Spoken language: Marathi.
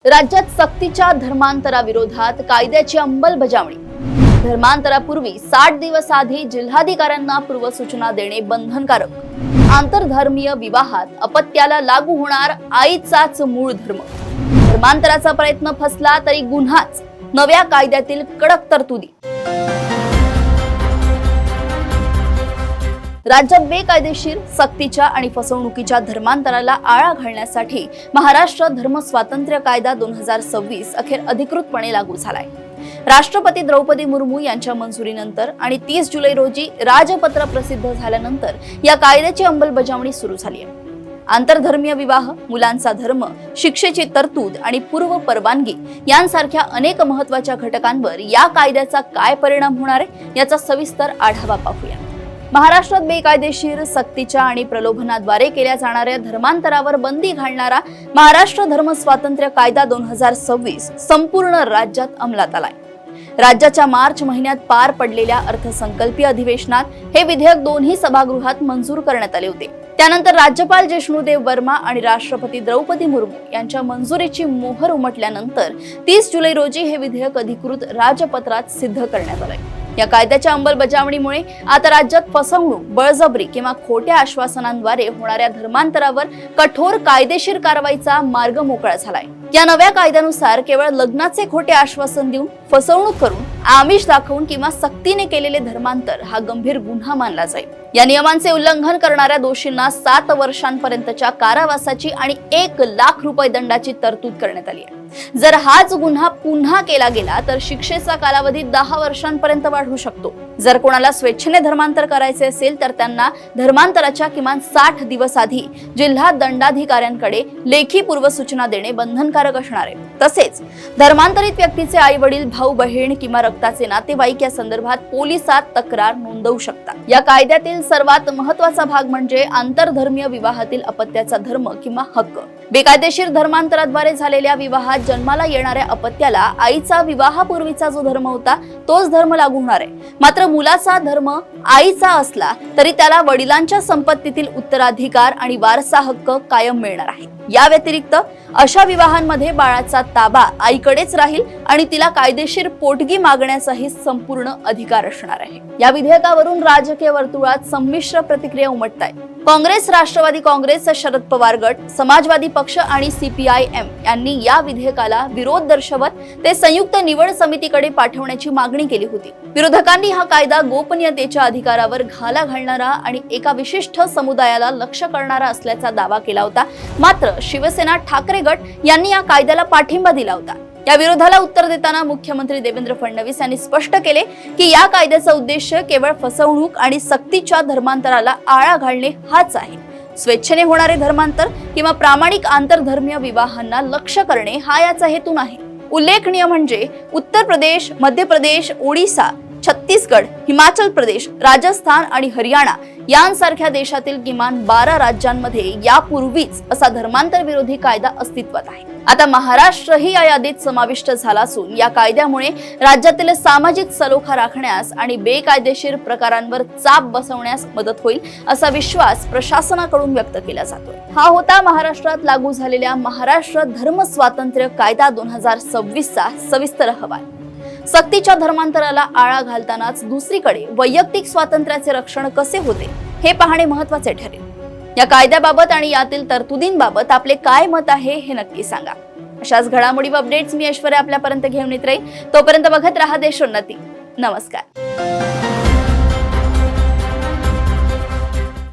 राज्यात सक्तीच्या धर्मांतराविरोधात कायद्याची अंमलबजावणी। धर्मांतरापूर्वी 60 दिवस आधी जिल्हाधिकाऱ्यांना पूर्वसूचना देणे बंधनकारक। आंतरधर्मीय विवाहात अपत्याला लागू होणार आईचाच मूळ धर्म। धर्मांतराचा प्रयत्न फसला तरी गुन्हाच, नव्या कायद्यातील कडक तरतुदी। राज्यात बेकायदेशीर, सक्तीच्या आणि फसवणुकीच्या धर्मांतराला आळा घालण्यासाठी महाराष्ट्र धर्म स्वातंत्र्य कायदा 2026 अखेर अधिकृतपणे लागू झालाय। राष्ट्रपती द्रौपदी मुर्मू यांच्या मंजुरीनंतर आणि 30 जुलै रोजी राजपत्र प्रसिद्ध झाल्यानंतर या कायद्याची अंमलबजावणी सुरू झाली आहे। आंतरधर्मीय विवाह, मुलांचा धर्म, शिक्षेची तरतूद आणि पूर्व परवानगी यांसारख्या अनेक महत्त्वाच्या घटकांवर या कायद्याचा काय परिणाम होणार आहे याचा सविस्तर आढावा पाहूया। महाराष्ट्रात बेकायदेशीर, सक्तीच्या आणि प्रलोभनाद्वारे केल्या जाणाऱ्या धर्मांतरावर बंदी घालणारा महाराष्ट्र धर्म स्वातंत्र्य कायदा 2026 संपूर्ण राज्यात अंमलात आलाय। राज्याच्या मार्च महिन्यात पार पडलेल्या अर्थसंकल्पीय अधिवेशनात हे विधेयक दोन्ही सभागृहात मंजूर करण्यात आले होते। त्यानंतर राज्यपाल जिष्णुदेव वर्मा आणि राष्ट्रपती द्रौपदी मुर्मू यांच्या मंजुरीची मोहर उमटल्यानंतर 30 जुलै रोजी हे विधेयक अधिकृत राजपत्रात सिद्ध करण्यात आले। या कायद्याच्या अंमलबजावणीमुळे आता राज्यात फसवणूक, बळजबरी किंवा खोट्या आश्वासनांद्वारे होणाऱ्या धर्मांतरावर कठोर कायदेशीर कारवाईचा मार्ग मोकळा झालाय। या नव्या कायद्यानुसार केवळ लग्नाचे खोटे आश्वासन देऊन, फसवणूक करून, आमिष दाखवून किंवा सक्तीने केलेले धर्मांतर हा गंभीर गुन्हा मानला जाईल। या नियमांचे उल्लंघन करणाऱ्या दोषींना 7 वर्षांपर्यंतच्या कारावासाची आणि 1 लाख रुपये दंडाची तरतूद करण्यात आली आहे। जर हाच गुन्हा पुन्हा केला गेला तर शिक्षेचा कालावधी 10 वर्षांपर्यंत वाढू शकतो। जर कोणाला स्वेच्छेने धर्मांतर करायचे असेल तर त्यांना धर्मांतराच्या किमान 60 दिवस आधी जिल्हा दंडाधिकाऱ्यांकडे लेखी पूर्वसूचना देणे बंधनकारक असणार आहे। तसेच धर्मांतरित व्यक्तीचे आई वडील, भाऊ बहीण किंवा रक्ताचे नातेवाईक या संदर्भात पोलिसात तक्रार नोंदवू शकतात। या कायद्यातील सर्वात महत्त्वाचा भाग म्हणजे आंतरधर्मीय विवाहातील अपत्याचा धर्म किंवा हक्क। बेकायदेशीर धर्मांतराद्वारे झालेल्या विवाहात जन्माला येणाऱ्या अपत्याला आईचा विवाहापूर्वीचा जो धर्म होता तोच धर्म लागू होणार आहे। मात्र मुलाचा धर्म आईचा असला तरी त्याला वडिलांच्या संपत्तीतील उत्तराधिकार आणि वारसा हक्क कायम मिळणार आहे। या व्यतिरिक्त अशा विवाहांमध्ये बाळाचा ताबा आईकडेच राहील आणि तिला कायदेशीर पोटगी मागण्याचाही संपूर्ण अधिकार असणार आहे। या विधेयकावरून राजकीय वर्तुळात संमिश्र प्रतिक्रिया उमटतायत। काँग्रेस, राष्ट्रवादी काँग्रेस, शरद पवार गट, समाजवादी पक्ष आणि CPIM यांनी या विधेयकाला विरोध दर्शवत ते संयुक्त निवड समितीकडे पाठवण्याची मागणी केली होती। विरोधकांनी हा कायदा गोपनीयतेच्या अधिकारावर घाला घालणारा आणि एका विशिष्ट समुदायाला लक्ष्य करणारा असल्याचा दावा केला होता। मात्र शिवसेना, ठाकरे गट यांनी या कायद्याला पाठिंबा दिला होता। या विरोधाला उत्तर देताना मुख्यमंत्री देवेंद्र फडणवीस यांनी स्पष्ट केले की या कायद्याचा उद्देश केवळ फसवणूक आणि सक्तीच्या धर्मांतराला आळा घालणे हाच आहे। स्वेच्छेने होणारे धर्मांतर किंवा प्रामाणिक आंतरधर्मीय विवाहांना लक्ष्य करणे हा याचा हेतू नाही। उल्लेखनीय म्हणजे उत्तर प्रदेश, मध्य प्रदेश, ओडिशा, छत्तीसगड, हिमाचल प्रदेश, राजस्थान आणि हरियाणा यांसारख्या देशातील किमान 12 राज्यांमध्ये यापूर्वीच असा धर्मांतर विरोधी कायदा अस्तित्वात आहे। आता महाराष्ट्रही या यादीत समाविष्ट झाला असून या कायद्यामुळे राज्यातील सामाजिक सलोखा राखण्यास आणि बेकायदेशीर प्रकारांवर चाप बसवण्यास मदत होईल असा विश्वास प्रशासनाकडून व्यक्त केला जातोय। हा होता महाराष्ट्रात लागू झालेल्या महाराष्ट्र धर्म स्वातंत्र्य कायदा 2026 चा सविस्तर अहवाल। सक्तीच्या धर्मांतराला आळा घालतानाच दुसरीकडे वैयक्तिक स्वातंत्र्याचे रक्षण कसे होते हे पाहणे महत्त्वाचे ठरेल। या कायद्याबाबत आणि यातील तरतुदींबाबत आपले काय मत आहे हे नक्की सांगा। अशाच घडामोडी व अपडेट्स मी ऐश्वर्या आपल्यापर्यंत घेऊन येत राहील। तोपर्यंत बघत रहा देशोन्नती। नमस्कार।